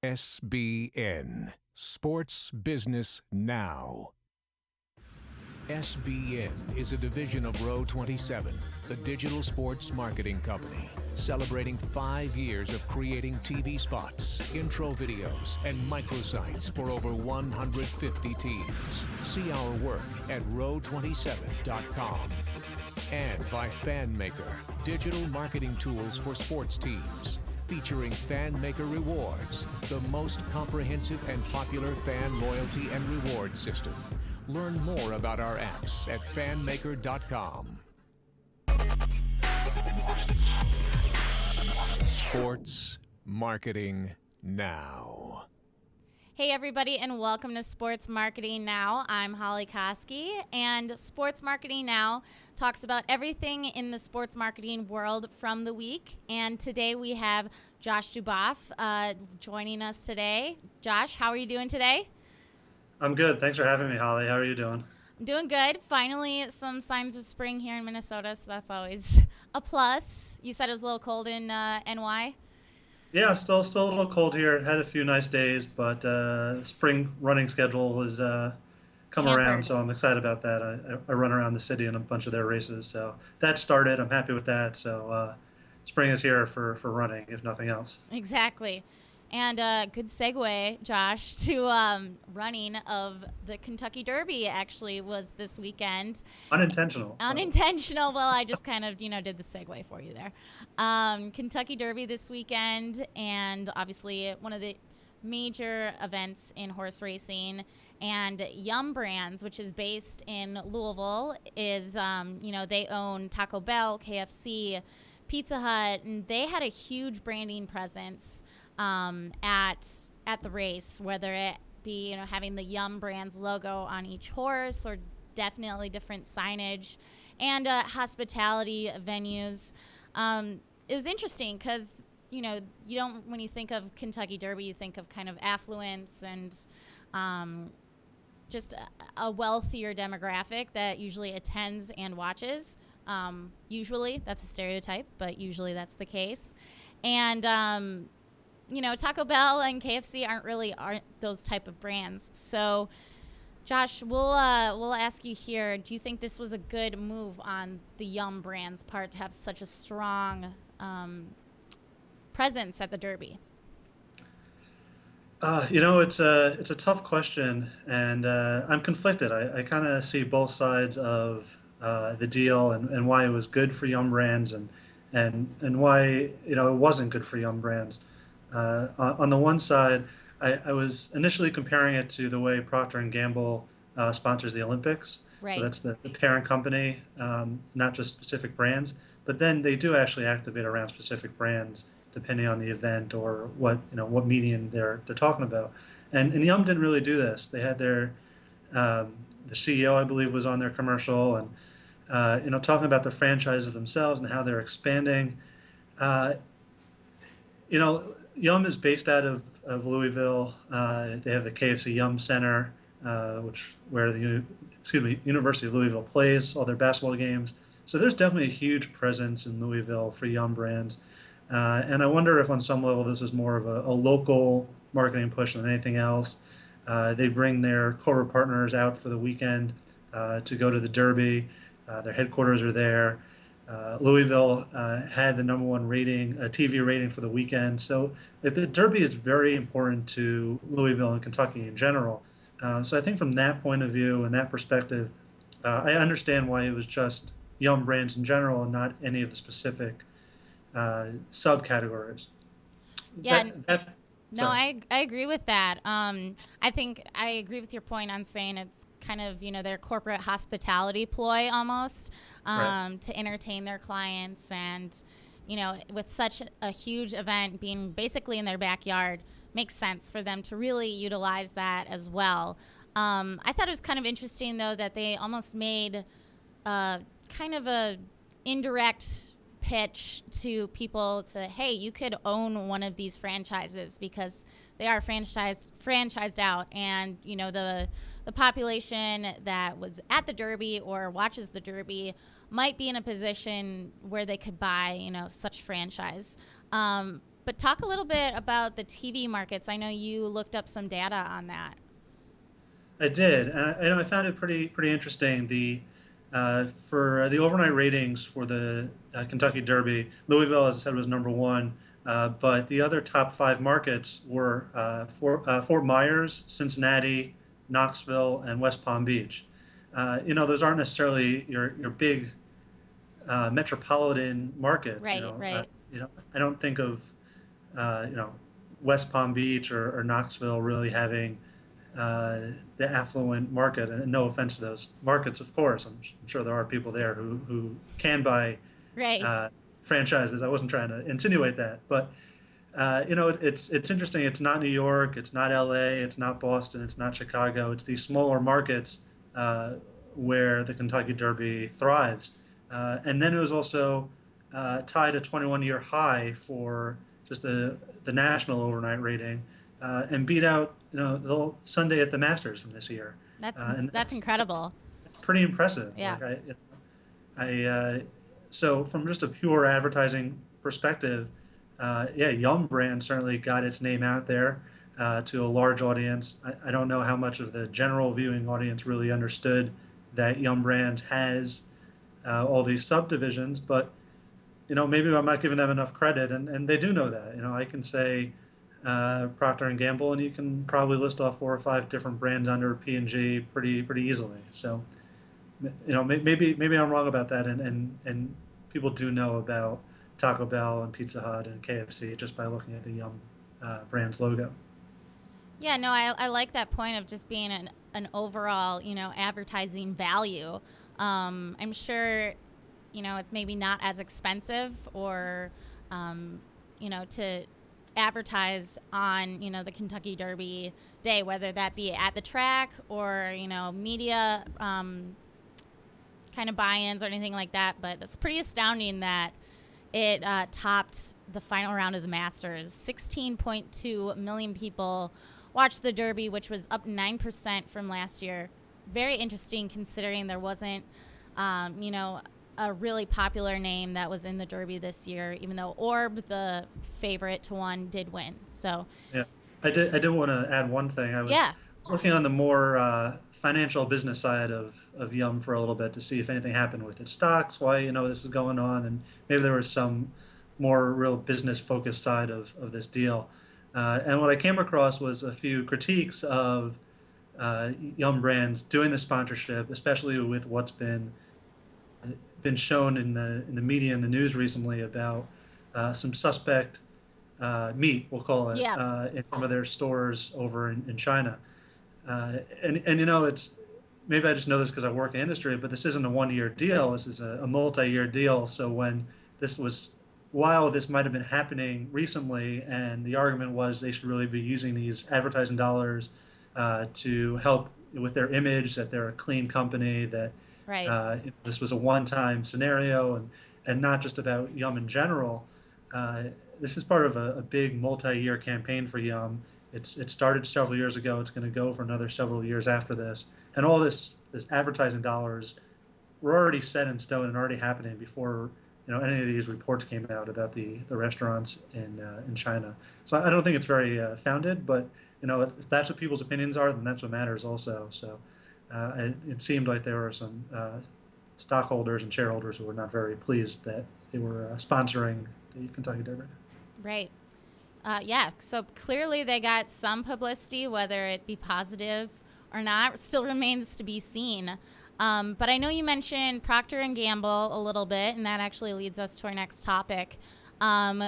SBN, Sports Business Now. SBN is a division of Row 27, the digital sports marketing company, celebrating 5 years of creating TV spots, intro videos, and microsites for over 150 teams. See our work at row27.com. And by FanMaker, digital marketing tools for sports teams, featuring FanMaker Rewards, the most comprehensive and popular fan loyalty and reward system. Learn more about our apps at fanmaker.com. Sports Marketing Now. Hey everybody, and welcome to Sports Marketing Now. I'm Holly Koski, and Sports Marketing Now talks about everything in the sports marketing world from the week. And today we have Josh Duboff joining us today. Josh, how are you doing today? I'm good. Thanks for having me, Holly. How are you doing? I'm doing good. Finally, some signs of spring here in Minnesota, so that's always a plus. You said it was a little cold in NY? Yeah, still a little cold here. Had a few nice days, but spring running schedule has come around, so I'm excited about that. I run around the city in a bunch of their races, so that started. I'm happy with that. So spring is here for running, if nothing else. Exactly. And good segue, Josh, to running of the Kentucky Derby actually was this weekend. Unintentional. Unintentional. Well, I just kind of, did the segue for you there. Kentucky Derby this weekend, and obviously one of the major events in horse racing. And Yum Brands, which is based in Louisville, is, they own Taco Bell, KFC, Pizza Hut, and they had a huge branding presence at the race, whether it be having the Yum Brands logo on each horse, or definitely different signage, and hospitality venues. It was interesting because you don't, when you think of Kentucky Derby, you think of kind of affluence and just a wealthier demographic that usually attends and watches. Usually that's a stereotype, but usually that's the case. And Taco Bell and KFC aren't those type of brands. So, Josh, we'll ask you here. Do you think this was a good move on the Yum Brands' part to have such a strong presence at the Derby? It's a tough question, and I'm conflicted. I kind of see both sides of the deal and why it was good for Yum Brands and why it wasn't good for Yum Brands. On the one side, I was initially comparing it to the way Procter & Gamble sponsors the Olympics. Right. So that's the parent company, not just specific brands. But then they do actually activate around specific brands depending on the event or what medium they're talking about. And Yum didn't really do this. They had their the CEO, I believe, was on their commercial and talking about the franchises themselves and how they're expanding. Yum is based out of Louisville. They have the KFC Yum Center, where the University of Louisville plays all their basketball games. So there's definitely a huge presence in Louisville for Yum Brands. And I wonder if on some level this is more of a local marketing push than anything else. They bring their corporate partners out for the weekend to go to the Derby. Their headquarters are there. Louisville had the number one rating, TV rating for the weekend. So the Derby is very important to Louisville and Kentucky in general. So I think from that point of view and that perspective, I understand why it was just Yum Brands in general and not any of the specific subcategories. Yeah. I agree with that. I think I agree with your point on saying it's kind of, their corporate hospitality ploy almost, Right. to entertain their clients. And, with such a huge event being basically in their backyard, makes sense for them to really utilize that as well. I thought it was kind of interesting, though, that they almost made kind of a indirect pitch to people to, hey, you could own one of these franchises because they are franchised out, and the population that was at the Derby or watches the Derby might be in a position where they could buy such franchise. But talk a little bit about the TV markets. I know you looked up some data on that. I did, and I found it pretty interesting. For the overnight ratings for the Kentucky Derby, Louisville, as I said, was number one. But the other top five markets were Fort Myers, Cincinnati, Knoxville, and West Palm Beach. Those aren't necessarily your big metropolitan markets. Right, right. I don't think of West Palm Beach or Knoxville really having the affluent market. And no offense to those markets, of course. I'm sure there are people there who can buy Right. franchises. I wasn't trying to insinuate that, but it's interesting. It's not New York, it's not L.A., it's not Boston, it's not Chicago. It's these smaller markets where the Kentucky Derby thrives. And then it was also tied a 21-year high for just the national overnight rating, and beat out the Sunday at the Masters from this year. That's incredible. Pretty impressive. Yeah. So from just a pure advertising perspective, Yum brand certainly got its name out there to a large audience. I don't know how much of the general viewing audience really understood that Yum brand has all these subdivisions, but maybe I'm not giving them enough credit, and they do know that. I can say Procter and Gamble, and you can probably list off 4 or 5 different brands under P&G pretty easily. So, maybe I'm wrong about that, and people do know about Taco Bell and Pizza Hut and KFC just by looking at the Yum brand's logo. Yeah, no, I like that point of just being an overall, advertising value. I'm sure, it's maybe not as expensive or, to advertise on, the Kentucky Derby day, whether that be at the track or, media kind of buy-ins or anything like that. But it's pretty astounding that it topped the final round of the Masters. 16.2 million people watched the Derby, which was up 9% from last year. Very interesting considering there wasn't, a really popular name that was in the Derby this year, even though Orb, the favorite to one, did win. So yeah, I did want to add one thing. I was looking on the more financial business side of Yum for a little bit to see if anything happened with its stocks, why this is going on, and maybe there was some more real business focused side of this deal. And what I came across was a few critiques of Yum brands doing the sponsorship, especially with what's been shown in the media and the news recently about some suspect meat, we'll call it, in some of their stores over in China. And it's maybe I just know this because I work in the industry, but this isn't a one-year deal. This is a multi-year deal. So while this might have been happening recently, and the argument was they should really be using these advertising dollars to help with their image, that they're a clean company, that this was a one-time scenario, and not just about Yum in general. This is part of a big multi-year campaign for Yum. It started several years ago. It's going to go for another several years after this. And all this advertising dollars were already set in stone and already happening before any of these reports came out about the restaurants in China. So I don't think it's very founded, but if that's what people's opinions are, then that's what matters also. So it seemed like there were some stockholders and shareholders who were not very pleased that they were sponsoring the Kentucky Derby. Right. So clearly they got some publicity, whether it be positive or not, still remains to be seen. But I know you mentioned Procter and Gamble a little bit, and that actually leads us to our next topic,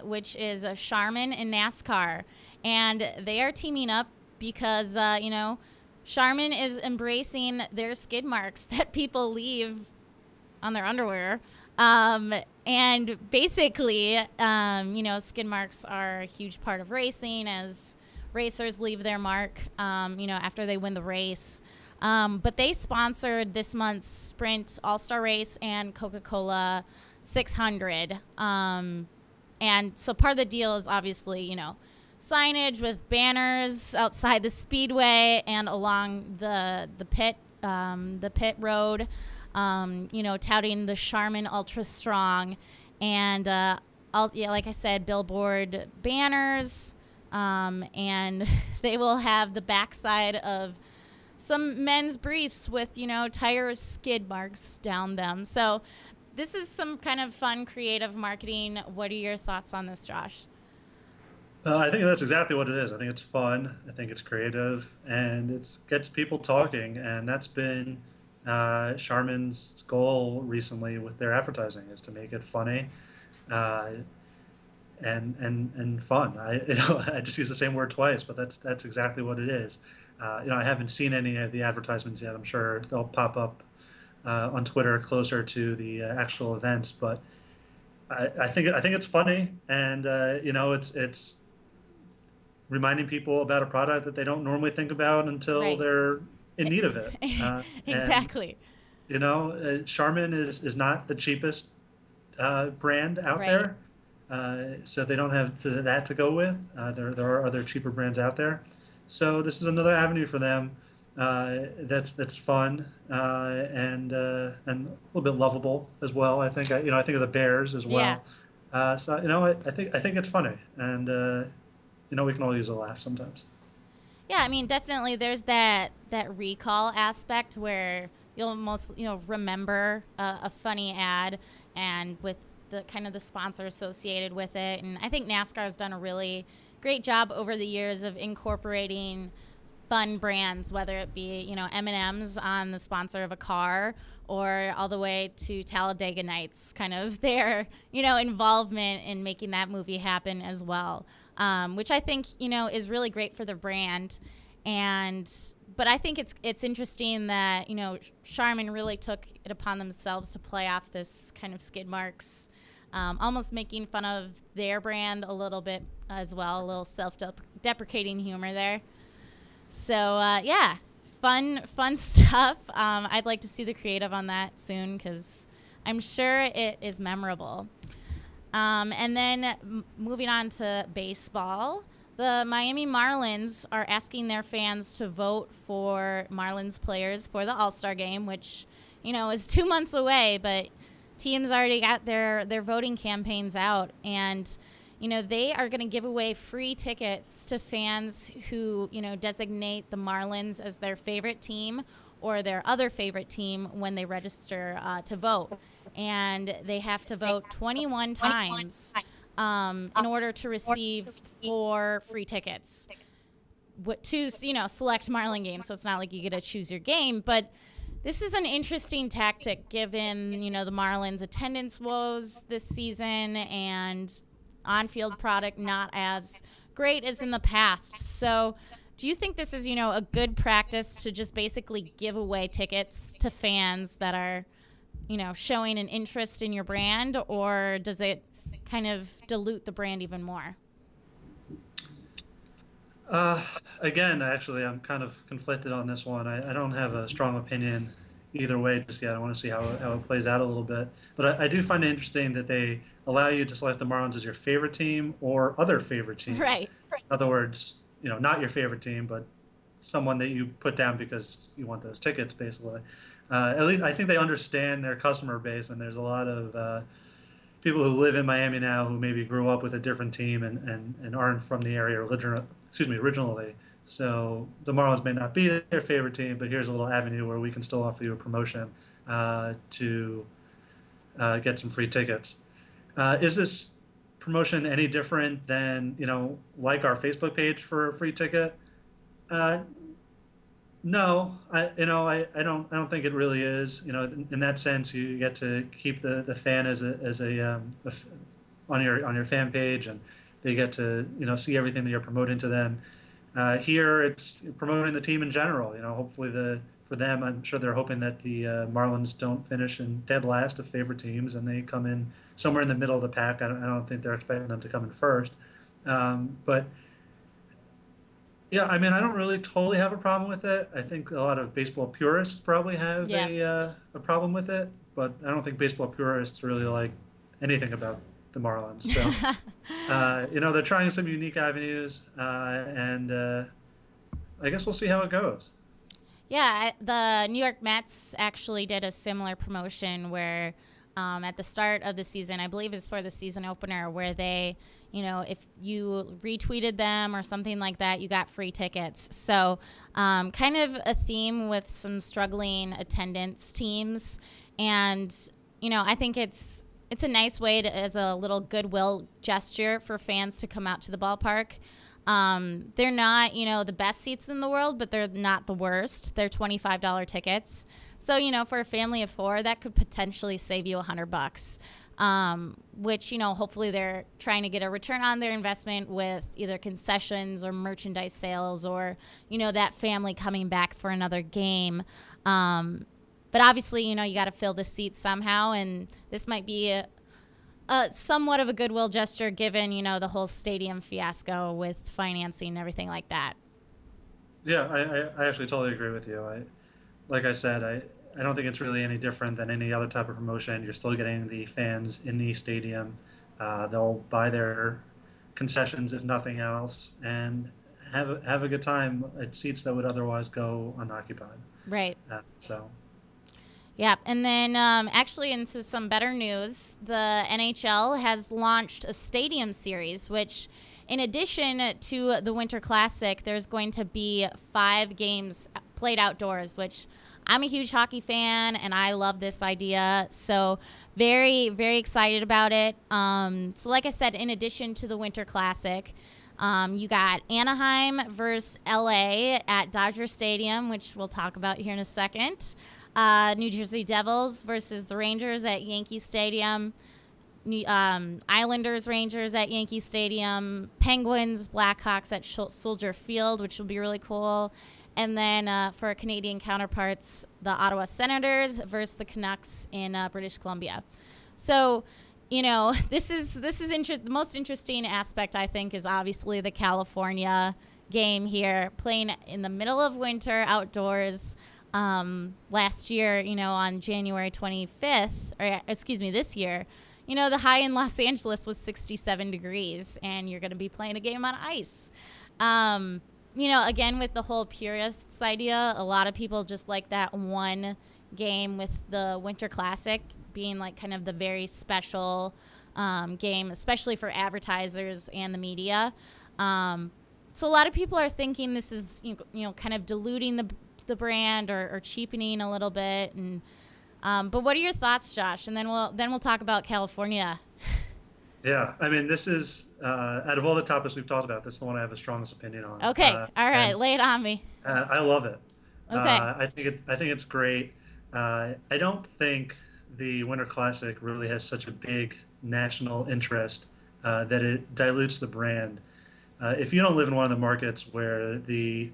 which is Charmin and NASCAR. And they are teaming up because, Charmin is embracing their skid marks that people leave on their underwear. And basically, skid marks are a huge part of racing as racers leave their mark, after they win the race. But they sponsored this month's Sprint All-Star Race and Coca-Cola 600. And so part of the deal is obviously, signage with banners outside the speedway and along the pit road, touting the Charmin Ultra Strong. And yeah, like I said, billboard banners, and they will have the backside of some men's briefs with, tire skid marks down them. So this is some kind of fun, creative marketing. What are your thoughts on this, Josh? I think that's exactly what it is. I think it's fun. I think it's creative, and it gets people talking. And that's been Charmin's goal recently with their advertising, is to make it funny uh, and fun. I just use the same word twice, but that's exactly what it is. I haven't seen any of the advertisements yet. I'm sure they'll pop up on Twitter closer to the actual events, but I think it's funny, and it's reminding people about a product that they don't normally think about until Right. they're in need of it. And Exactly. Charmin is not the cheapest brand out Right. there, so they don't have that to go with. There are other cheaper brands out there, so this is another avenue for them. That's fun and a little bit lovable as well. I think of the Bears as Yeah. well. So I think it's funny, and we can all use a laugh sometimes. Yeah, I mean, definitely there's that recall aspect where you'll most, remember a funny ad and with the kind of the sponsor associated with it. And I think NASCAR has done a really great job over the years of incorporating fun brands, whether it be, M&M's on the sponsor of a car or all the way to Talladega Nights, kind of their, involvement in making that movie happen as well, which I think, is really great for the brand. But I think it's interesting that, Charmin really took it upon themselves to play off this kind of skid marks, almost making fun of their brand a little bit as well, a little self-deprecating humor there. So yeah, fun stuff. I'd like to see the creative on that soon because I'm sure it is memorable. And then moving on to baseball, the Miami Marlins are asking their fans to vote for Marlins players for the All-Star game, which is 2 months away, but teams already got their voting campaigns out, and they are going to give away free tickets to fans who, designate the Marlins as their favorite team or their other favorite team when they register to vote. And they have to vote 21 times in order to receive 4 free tickets to, select Marlin games. So it's not like you get to choose your game, but this is an interesting tactic given, the Marlins' attendance woes this season and on-field product not as great as in the past. So do you think this is, a good practice to just basically give away tickets to fans that are, showing an interest in your brand, or does it kind of dilute the brand even more? Again, actually, I'm kind of conflicted on this one. I don't have a strong opinion either way just yet. I want to see how it plays out a little bit. But I do find it interesting that they allow you to select the Marlins as your favorite team or other favorite team. Right. In other words, not your favorite team, but someone that you put down because you want those tickets, basically. At least I think they understand their customer base, and there's a lot of people who live in Miami now who maybe grew up with a different team and aren't from the area originally. So the Marlins may not be their favorite team, but here's a little avenue where we can still offer you a promotion to get some free tickets. Is this promotion any different than like our Facebook page for a free ticket? No, I don't think it really is. In that sense, you get to keep the fan as on your fan page, and they get to see everything that you're promoting to them. Here, it's promoting the team in general. Hopefully for them, I'm sure they're hoping that the Marlins don't finish in dead last of favorite teams, and they come in somewhere in the middle of the pack. I don't think they're expecting them to come in first, but. Yeah, I mean, I don't really totally have a problem with it. I think a lot of baseball purists probably have a problem with it, but I don't think baseball purists really like anything about the Marlins. So, they're trying some unique avenues, and I guess we'll see how it goes. Yeah, the New York Mets actually did a similar promotion where at the start of the season. I believe it's for the season opener, where they, if you retweeted them or something like that, you got free tickets. So kind of a theme with some struggling attendance teams. And, I think it's a nice way to, as a little goodwill gesture for fans to come out to the ballpark. They're not, the best seats in the world, but they're not the worst. They're $25 tickets. So, for a family of 4, that could potentially save you $100, which, hopefully they're trying to get a return on their investment with either concessions or merchandise sales or, that family coming back for another game. But obviously, you got to fill the seats somehow, and this might be somewhat of a goodwill gesture given, the whole stadium fiasco with financing and everything like that. Yeah, I actually totally agree with you. Like I said, I don't think it's really any different than any other type of promotion. You're still getting the fans in the stadium. They'll buy their concessions, if nothing else, and have a good time at seats that would otherwise go unoccupied. Right. So. Yeah, and then actually into some better news, the NHL has launched a stadium series, which in addition to the Winter Classic, there's going to be 5 games played outdoors, which I'm a huge hockey fan, and I love this idea. So very, very excited about it. So like I said, in addition to the Winter Classic, you got Anaheim versus LA at Dodger Stadium, which we'll talk about here in a second. New Jersey Devils versus the Rangers at Yankee Stadium. Islanders, Rangers at Yankee Stadium. Penguins, Blackhawks at Soldier Field, which will be really cool. And then for our Canadian counterparts, the Ottawa Senators versus the Canucks in British Columbia. So, this is the most interesting aspect, I think, is obviously the California game here, playing in the middle of winter outdoors. Last year, on January 25th, or excuse me, this year, the high in Los Angeles was 67 degrees, and you're going to be playing a game on ice. Again, with the whole purists idea, a lot of people just like that one game with the Winter Classic being like kind of the very special game, especially for advertisers and the media. So a lot of people are thinking this is, kind of diluting the brand or cheapening a little bit. And but what are your thoughts, Josh? And then we'll talk about California. Yeah, I mean, this is out of all the topics we've talked about, this is the one I have the strongest opinion on. Okay, all right, lay it on me. I love it. Okay. I think it's great. I don't think the Winter Classic really has such a big national interest that it dilutes the brand. If you don't live in one of the markets where the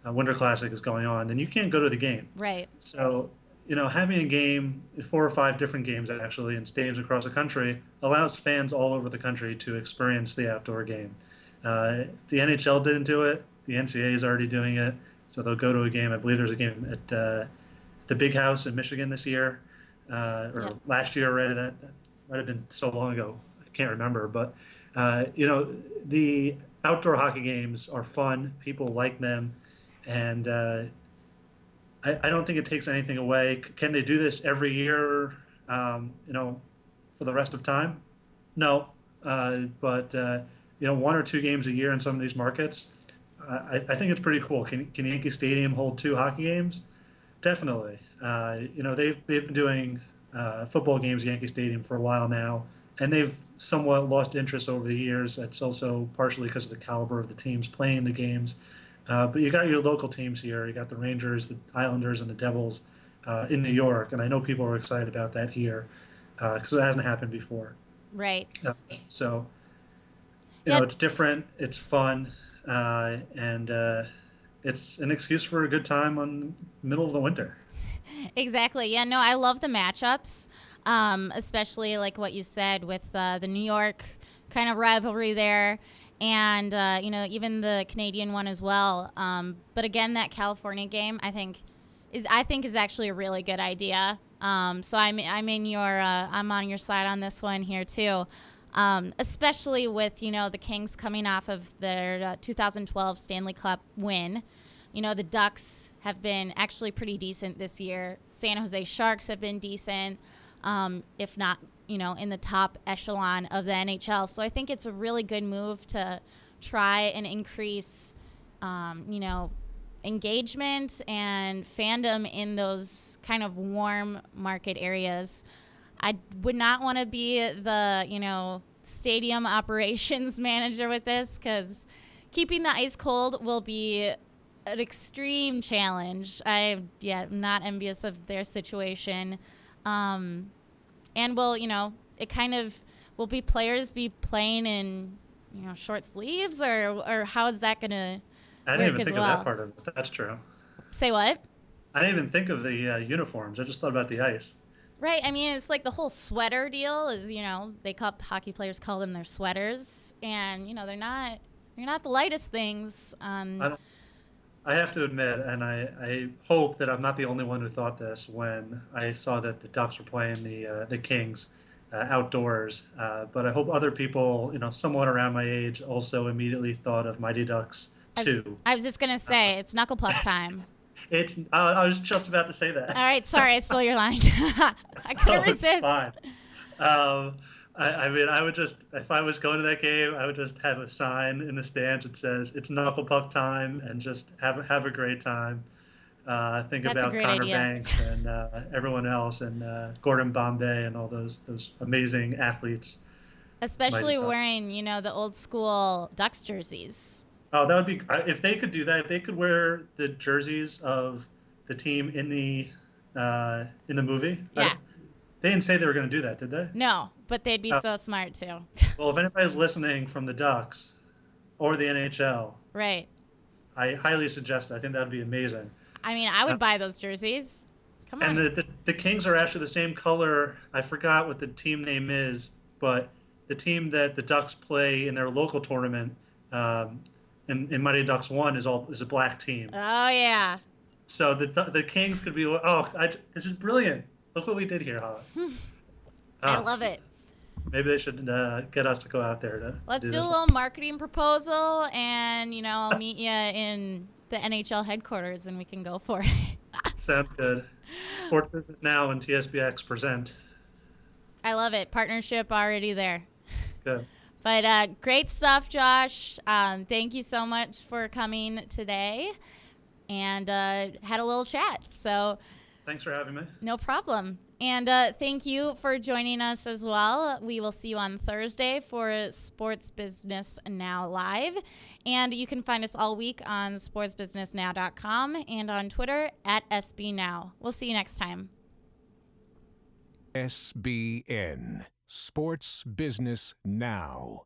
Winter Classic is going on, then you can't go to the game. Right. So, having a game, 4 or 5 different games actually, in stadiums across the country allows fans all over the country to experience the outdoor game. The NHL didn't do it. The NCAA is already doing it. So they'll go to a game. I believe there's a game at the Big House in Michigan this year, last year already. That might have been so long ago. I can't remember. But, the outdoor hockey games are fun. People like them. And I don't think it takes anything away. Can they do this every year, for the rest of time? No. But 1 or 2 games a year in some of these markets, I think it's pretty cool. Can Yankee Stadium hold 2 hockey games? Definitely. They've been doing football games at Yankee Stadium for a while now, and they've somewhat lost interest over the years. That's also partially because of the caliber of the teams playing the games. But you got your local teams here. You got the Rangers, the Islanders, and the Devils in New York, and I know people are excited about that here because it hasn't happened before. Right. So, it's different, it's fun, and it's an excuse for a good time on middle of the winter. Exactly. Yeah, no, I love the matchups, especially like what you said with the New York kind of rivalry there. And, even the Canadian one as well. But again, that California game, I think is actually a really good idea. So I'm on your side on this one here too. Especially with, the Kings coming off of their 2012 Stanley Cup win. The Ducks have been actually pretty decent this year. San Jose Sharks have been decent. if not, in the top echelon of the NHL. So I think it's a really good move to try and increase, engagement and fandom in those kind of warm market areas. I would not want to be the, stadium operations manager with this, because keeping the ice cold will be an extreme challenge. I'm not envious of their situation. And it kind of will be players be playing in, short sleeves, or how is that going to I didn't even think of that part of it. That's true. Say what? I didn't even think of the uniforms. I just thought about the ice. Right. I mean, it's like the whole sweater deal is, hockey players call them their sweaters, and, they're not the lightest things. I have to admit, and I hope that I'm not the only one who thought this when I saw that the Ducks were playing the Kings outdoors. But I hope other people, somewhat around my age, also immediately thought of Mighty Ducks 2. I was just going to say, it's knuckle puck time. I was just about to say that. All right, sorry, I stole your line. I couldn't resist. It's fine. I mean, I would just, if I was going to that game, I would just have a sign in the stands that says it's knuckle puck time, and just have a great time. Think That's about Connor idea. Banks and everyone else, and Gordon Bombay and all those amazing athletes. Especially wearing, the old school Ducks jerseys. Oh, that would be, if they could do that, if they could wear the jerseys of the team in the movie. Yeah. They didn't say they were going to do that, did they? No, but they'd be so smart too. Well, if anybody's listening from the Ducks or the NHL, Right. I highly suggest it. I think that would be amazing. I mean, I would buy those jerseys. Come on. And the Kings are actually the same color. I forgot what the team name is, but the team that the Ducks play in their local tournament, in Mighty Ducks 1 is a black team. Oh, yeah. So the Kings could be, this is brilliant. Look what we did here, Holly. I love it. Maybe they should get us to go out there to Let's do this. a little marketing proposal, and, I'll meet you in the NHL headquarters, and we can go for it. Sounds good. Sports Business Now and TSBX present. I love it. Partnership already there. Good. But great stuff, Josh. Thank you so much for coming today, and had a little chat. So Thanks for having me. no problem. And thank you for joining us as well. We will see you on Thursday for Sports Business Now Live. And you can find us all week on sportsbusinessnow.com and on Twitter @SBNow. We'll see you next time. SBN, Sports Business Now.